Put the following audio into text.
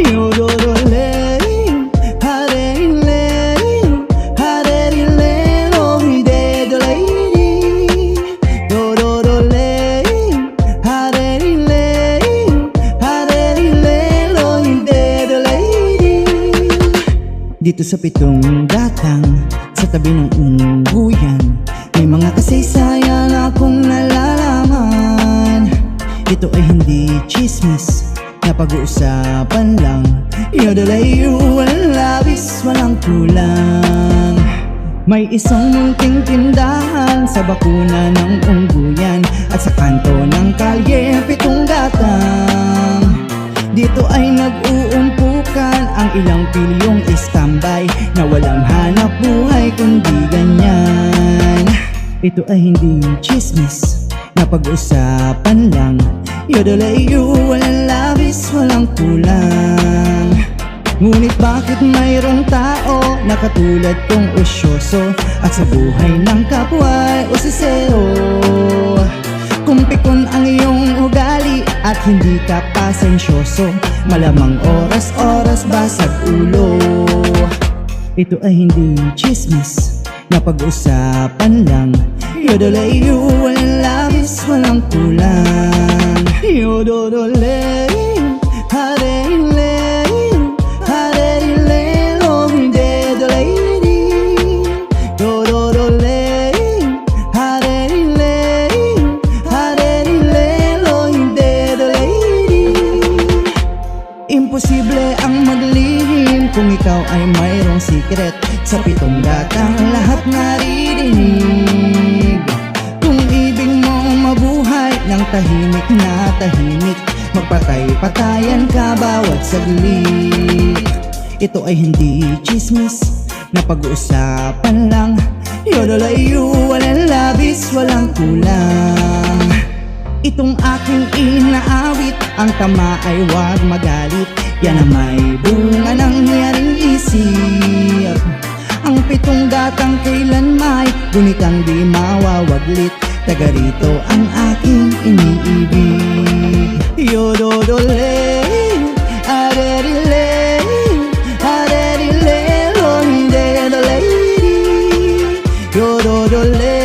Yodorole, harerile, harerile, lo hide the lady. Yodorole, harerile, harerile, lo hide the lady. Dito sa pitong gatang, sa tabi ng ungguyan, may mga kasaysayan akong nalalaman. Ito ay hindi chismis, na pag-uusapan lang. Yodelayu, walang labis, walang kulang. May isang munting tindahan sa bakuna ng ungguyan, at sa kanto ng kalye, pitong gatang. Dito ay nag-uumpukan ang ilang pilyong istambay, na walang hanap buhay kundi ganyan. Ito ay hindi chismis, na pag-usapan lang. Yodelayu, walang labis, walang kulang. Ngunit bakit mayroong tao na katulad kong usyoso, at sa buhay ng kapwa usisero? Kung pikon ang iyong ugali at hindi ka pasensyoso, malamang oras-oras basag ulo. Ito ay hindi chismis, na pag-usapan lang. Yodelayu, walang labis, walang kulang. Yodorole, harerile, harerile, lo hide the lady. Yodorole, harerile, harerile, lo hide the lady. Imposible ang maglihim kung ikaw ay mayroong secret. Sa pitong gatang lahat naririnig. Kung ibig mong mabuhay ng tahimik na tahimik, magpatay-patayan ka bawat saglit. Ito ay hindi chismis, na pag-uusapan lang. Yodelayu, walang labis, walang kulang. Itong aking inaawit, ang tama ay huwag magalit. Yan ang may bunga ng hiyaring isip. Ang pitong gatang kailan may gunitang di mawawaglit. Taga rito ang aking iniibig. Yodorole, harerile, harerile, lo hide the lady. Yodorole,